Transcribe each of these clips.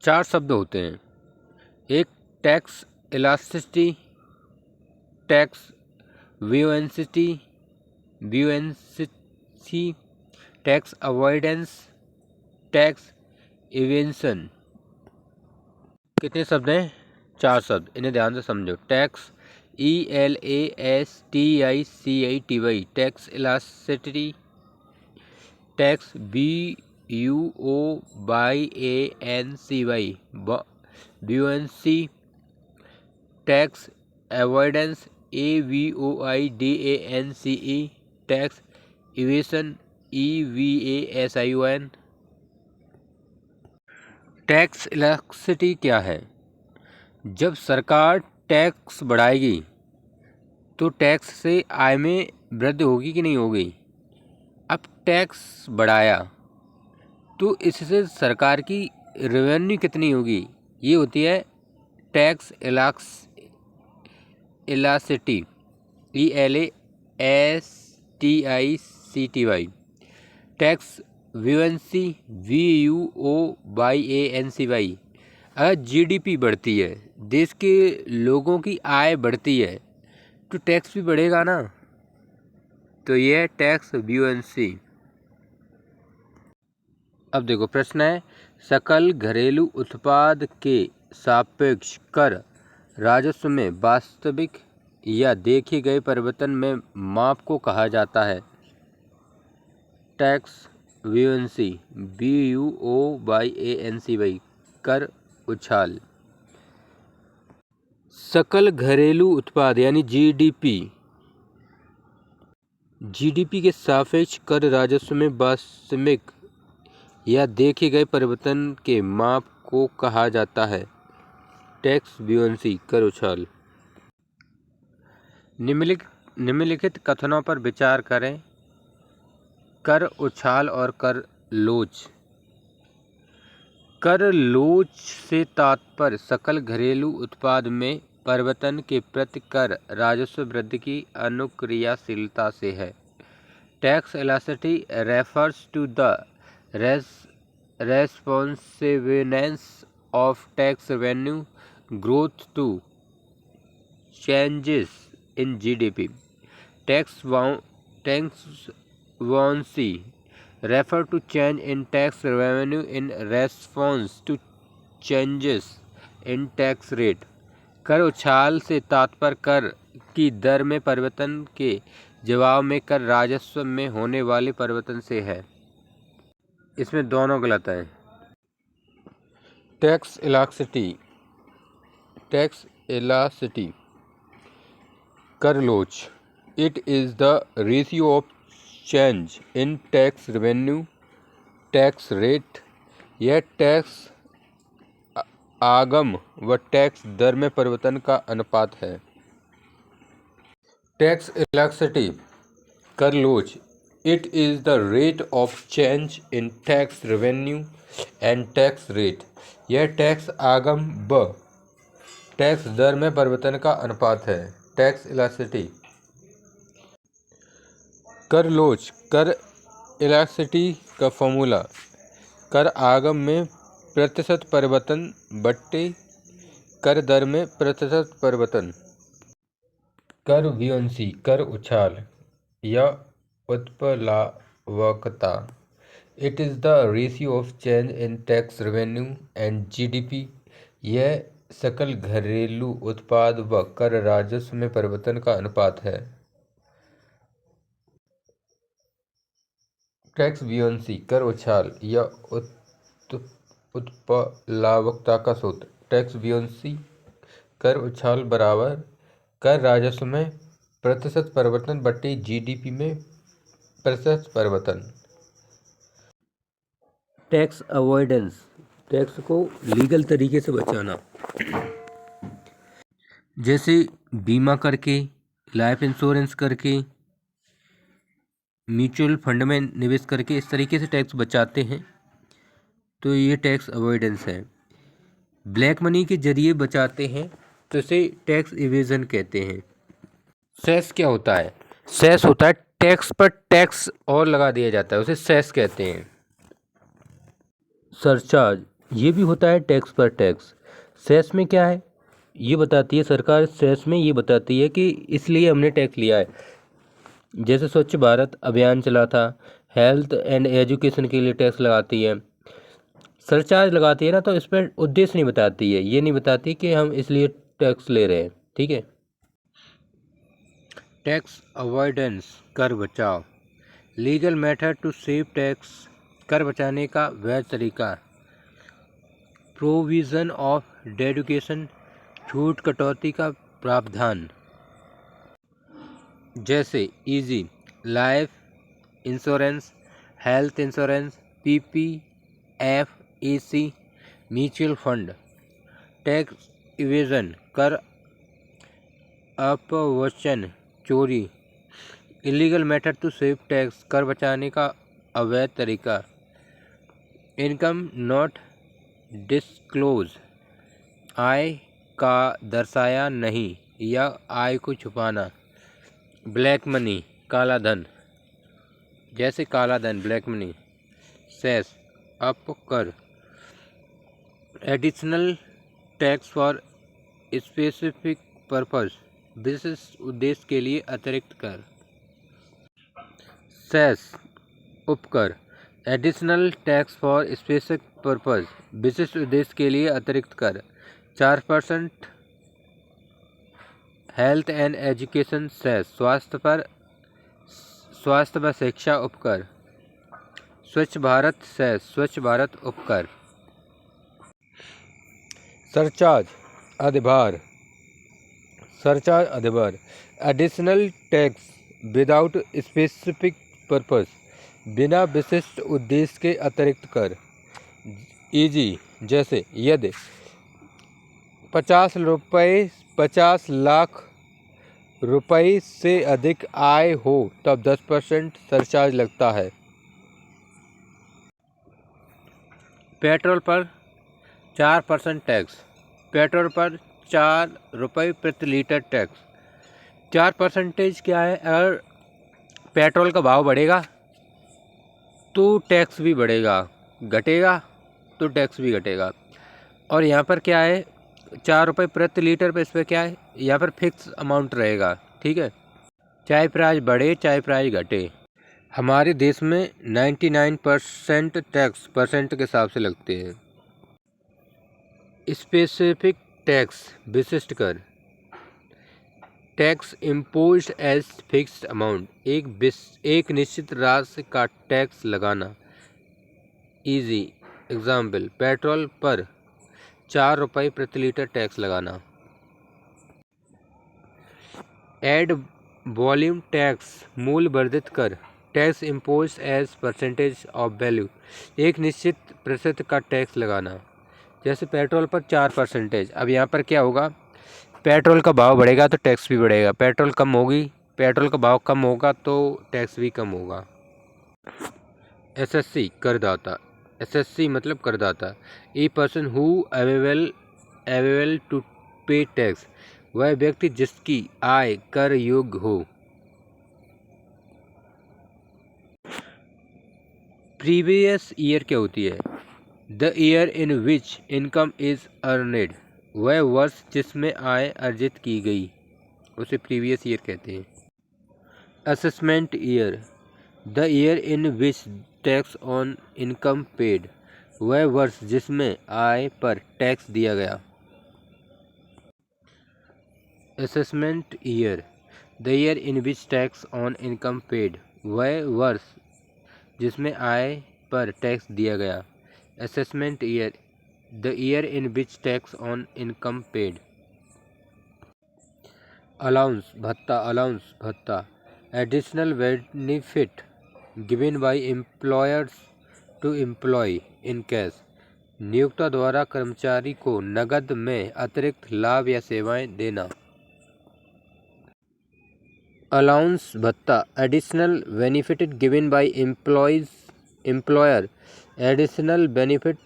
4 शब्द होते हैं। एक टैक्स इलास्टिसिटी, टैक्स व्यूएंसिटी, टैक्स अवॉइडेंस, टैक्स इवेंशन। कितने शब्द हैं? 4 शब्द। इन्हें ध्यान से समझो। Tax ELASTICITY, tax elasticity, tax BUOYANCY, buoyancy, tax avoidance AVOIDANCE, tax evasion EVASION। Tax elasticity क्या है? जब सरकार टैक्स बढ़ाएगी तो टैक्स से आय में वृद्धि होगी कि नहीं होगी? अब टैक्स बढ़ाया तो इससे सरकार की रेवेन्यू कितनी होगी? ये होती है tax elasticity, ELASTICITY। Tax buoyancy, VUOYANCY। अगर GDP बढ़ती है, देश के लोगों की आय बढ़ती है, तो टैक्स भी बढ़ेगा ना। तो ये है टैक्स व्यूएंसी। अब देखो प्रश्न है, सकल घरेलू उत्पाद के सापेक्ष कर राजस्व में वास्तविक या देखे गए परिवर्तन में माप को कहा जाता है? टैक्स व्यूएंसी, BUOYANCY, कर उछाल। सकल घरेलू उत्पाद यानी जीडीपी के सापेक्ष कर राजस्व में वास्तविक या देखे गए परिवर्तन के माप को कहा जाता है? टैक्स व्यूएंसी, कर उछाल। निम्नलिखित कथनों पर विचार करें। कर उछाल और कर लोच। कर लोच से तात्पर्य सकल घरेलू उत्पाद में परिवर्तन के प्रति कर राजस्व वृद्धि की अनुक्रियाशीलता से है। Tax elasticity refers to the responsiveness of tax revenue growth to changes in GDP. Tax buoyancy refer to change in tax revenue in response to changes in tax rate. कर उछाल से तात्पर्य कर की दर में परिवर्तन के जवाब में कर राजस्व में होने वाले परिवर्तन से है। इसमें दोनों गलत हैं। टैक्स इलास्टिसिटी, कर लोच। It is the ratio of change in tax revenue, tax rate. यह टैक्स आगम व टैक्स दर में परिवर्तन का अनुपात है। टैक्स इलास्टिसिटी, कर लोच। It is the rate of change in tax revenue and tax rate. यह टैक्स आगम व टैक्स दर में परिवर्तन का अनुपात है। टैक्स इलास्टिसिटी, कर लोच। कर इलास्टिसिटी का फॉर्मूला कर आगम में प्रतिशत परिवर्तन बट्टे कर दर में प्रतिशत परिवर्तन। कर व्यूएंसी, कर उछाल या उत्प्लावकता। It is the ratio of change in tax revenue and GDP। यह सकल घरेलू उत्पाद व कर राजस्व में परिवर्तन का अनुपात है। टैक्स व्यूएंसी, कर उछाल या उत्प्लावकता का सूत्र। टैक्स व्यूएंसी, कर उछाल बराबर कर राजस्व में प्रतिशत परिवर्तन बट्टे GDP में प्रतिशत परिवर्तन। टैक्स अवॉइडेंस, टैक्स को लीगल तरीके से बचाना, जैसे बीमा करके, लाइफ इंश्योरेंस करके, म्यूचुअल फंड में निवेश करके, इस तरीके से टैक्स बचाते हैं, तो ये टैक्स अवॉइडेंस है। ब्लैक मनी के जरिए बचाते हैं तो इसे टैक्स इवेजन कहते हैं। सेस क्या होता है? सेस होता है टैक्स पर टैक्स और लगा दिया जाता है, उसे सेस कहते हैं। सरचार्ज, ये भी होता है टैक्स पर टैक्स। सेस में क्या है, ये बताती है सरकार, सेस में ये बताती है कि इसलिए हमने टैक्स लिया है। जैसे स्वच्छ भारत अभियान चला था, हेल्थ एंड एजुकेशन के लिए टैक्स लगाती है, सरचार्ज लगाती है ना, तो इस पर उद्देश्य नहीं बताती है, ये नहीं बताती कि हम इसलिए टैक्स ले रहे हैं। ठीक है। टैक्स अवॉइडेंस, कर बचाव, legal method to save tax, कर बचाने का वैध तरीका। प्रोविज़न ऑफ डेडुकेशन, छूट कटौती का प्रावधान। जैसे इजी life insurance, health insurance, PPF, AC, mutual fund. Tax evasion, कर अपवंचन, चोरी। Illegal method to save tax, कर बचाने का अवैध तरीका। इनकम नॉट डिस्क्लोज, आय का दर्शाया नहीं या आय को छुपाना। ब्लैक मनी, काला धन, जैसे काला धन, ब्लैक मनी। सेस, अपकर, additional tax for specific purpose, विशेष उद्देश्य के लिए अतिरिक्त कर। सेस, उपकर, additional tax for specific purpose, विशिष्ट उद्देश्य के लिए अतिरिक्त कर। 4% हेल्थ एंड एजुकेशन सेस, स्वास्थ्य व शिक्षा उपकर। स्वच्छ भारत सेस, स्वच्छ भारत उपकर। सरचार्ज, अधिभार, सरचार्ज अधिभार, additional tax without specific purpose, बिना विशिष्ट उद्देश्य के अतिरिक्त कर। इजी, जैसे यदि 50 लाख रुपए से अधिक आय हो तब 10% सरचार्ज लगता है। पेट्रोल पर 4% टैक्स, पेट्रोल पर 4 रुपये प्रति लीटर टैक्स। 4% क्या है, अगर पेट्रोल का भाव बढ़ेगा तो टैक्स भी बढ़ेगा, घटेगा तो टैक्स भी घटेगा। और यहाँ पर क्या है, 4 रुपये प्रति लीटर पे, इस पर क्या है, यहाँ पर फिक्स अमाउंट रहेगा। ठीक है, चाहे प्राइस बढ़े चाहे प्राइस घटे। हमारे देश में 99% टैक्स परसेंट के हिसाब से लगते हैं। स्पेसिफिक टैक्स, विशिष्ट कर। Tax imposed as fixed amount, एक निश्चित राशि का टैक्स लगाना। इजी एग्जाम्पल, पेट्रोल पर 4 रुपये प्रति लीटर टैक्स लगाना। एड वॉल्यूम टैक्स, मूल्य वर्धित कर। Tax imposed as percentage of value, एक निश्चित प्रतिशत का टैक्स लगाना। जैसे पेट्रोल पर 4%। अब यहाँ पर क्या होगा, पेट्रोल का भाव बढ़ेगा तो टैक्स भी बढ़ेगा, पेट्रोल का भाव कम होगा तो टैक्स भी कम होगा। एसएससी, करदाता, एसएससी मतलब करदाता। A person who available to pay tax, वह व्यक्ति जिसकी आय कर योग्य हो। प्रीवियस ईयर क्या होती है, the year in which income is अर्नेड, वह वर्ष जिसमें आय अर्जित की गई उसे प्रीवियस ईयर कहते हैं। Assessment year, the year in which tax on income paid, वह वर्ष जिसमें आय पर टैक्स दिया गया। Assessment year, the year in which tax on income paid, वह वर्ष जिसमें आय पर टैक्स दिया गया। Assessment year, the year in which tax on income paid. Allowance, भत्ता, additional benefit given by employers to employ in cash, नियोक्ता द्वारा कर्मचारी को नकद में अतिरिक्त लाभ या सेवाएं देना। अलाउंस, भत्ता, additional benefit given by employer, additional benefit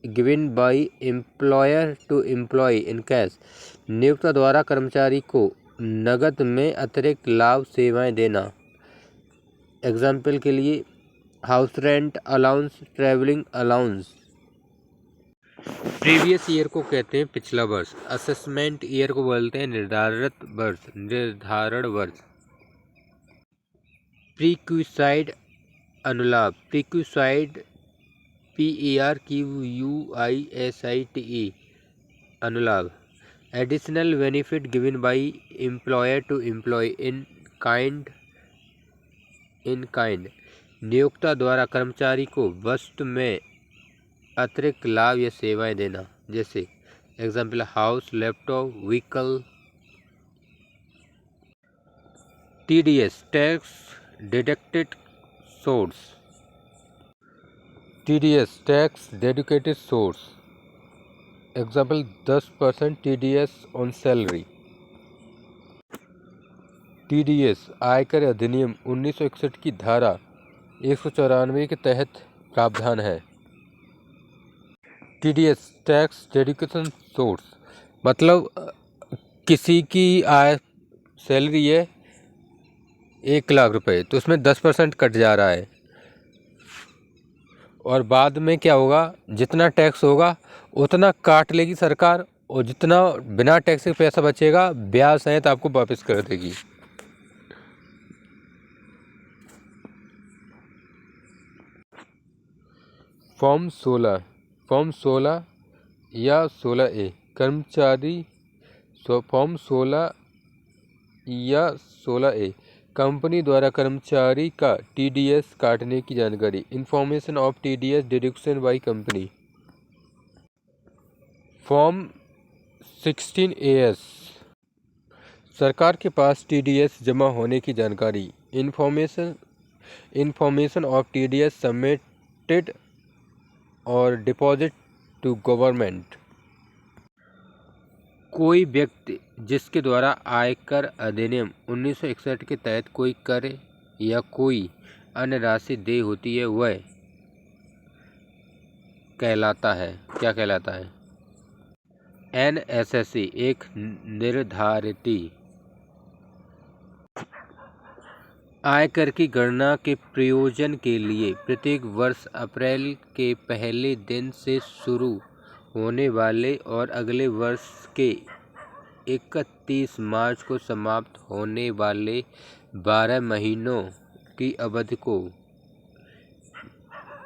given by employer to employ in cash, नियोक्ता द्वारा कर्मचारी को नकद में अतिरिक्त लाभ सेवाएं देना। एग्जाम्पल के लिए house rent allowance, travelling allowance. Previous year को कहते हैं पिछला वर्ष। असेसमेंट ईयर को बोलते हैं निर्धारण वर्ष। प्रीक्विसाइड अनुलाभ। प्रीक्विसाइड PERQUISITE अनुलाभ। Additional benefit given by employer to employ in kind. नियोक्ता द्वारा कर्मचारी को वस्तु में अतिरिक्त लाभ या सेवाएं देना, जैसे example house, laptop, vehicle. TDS tax deducted source. TDS tax dedicated source, example 10% TDS on salary. TDS आयकर अधिनियम 1961 की धारा 194 के तहत प्रावधान है। TDS टैक्स डेडिकेशन सोर्स मतलब किसी की आय सैलरी है 1,00,000 रुपये, तो उसमें 10% कट जा रहा है और बाद में क्या होगा, जितना टैक्स होगा उतना काट लेगी सरकार और जितना बिना टैक्स के पैसा बचेगा ब्याज सहित आपको वापस कर देगी। फॉर्म 16 या 16A कर्मचारी। फॉर्म 16 या 16A कंपनी द्वारा कर्मचारी का TDS काटने की जानकारी। Information of TDS deduction by company. Form 16AS सरकार के पास TDS जमा होने की जानकारी। इंफॉर्मेशन ऑफ TDS सबमिटेड और डिपॉजिट टू गवर्नमेंट। कोई व्यक्ति जिसके द्वारा आयकर अधिनियम 1961 के तहत कोई कर या कोई अन्य राशि देय होती है वह कहलाता है, क्या कहलाता है? NSSE एक निर्धारित आयकर की गणना के प्रयोजन के लिए प्रत्येक वर्ष अप्रैल के पहले दिन से शुरू होने वाले और अगले वर्ष के 31 मार्च को समाप्त होने वाले 12 महीनों की अवधि को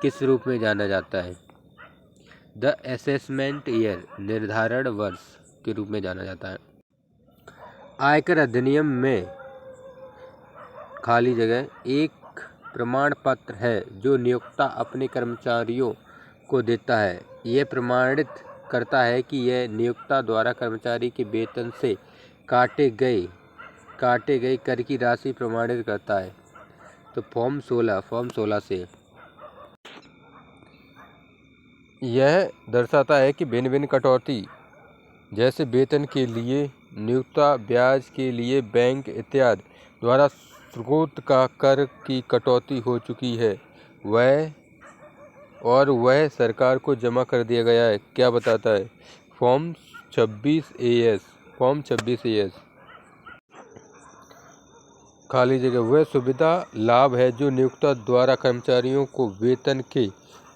किस रूप में जाना जाता है? द असेसमेंट ईयर निर्धारण वर्ष के रूप में जाना जाता है। आयकर अधिनियम में खाली जगह एक प्रमाण पत्र है जो नियोक्ता अपने कर्मचारियों को देता है। यह प्रमाणित करता है कि यह नियोक्ता द्वारा कर्मचारी के वेतन से काटे गए कर की राशि प्रमाणित करता है। तो फॉर्म 16 से यह दर्शाता है कि भिन्न भिन्न कटौती जैसे वेतन के लिए नियोक्ता, ब्याज के लिए बैंक इत्यादि द्वारा स्रोत का कर की कटौती हो चुकी है वह सरकार को जमा कर दिया गया है। क्या बताता है? फॉर्म 26AS खाली जगह वह सुविधा लाभ है जो नियोक्ता द्वारा कर्मचारियों को वेतन के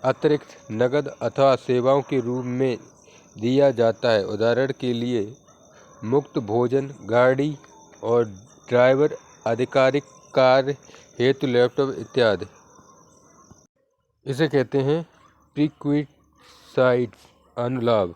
अतिरिक्त नकद अथवा सेवाओं के रूप में दिया जाता है। उदाहरण के लिए मुफ्त भोजन, गाड़ी और ड्राइवर, आधिकारिक कार्य हेतु लैपटॉप इत्यादि। इसे कहते हैं प्रीक्विसाइड अनुलाभ।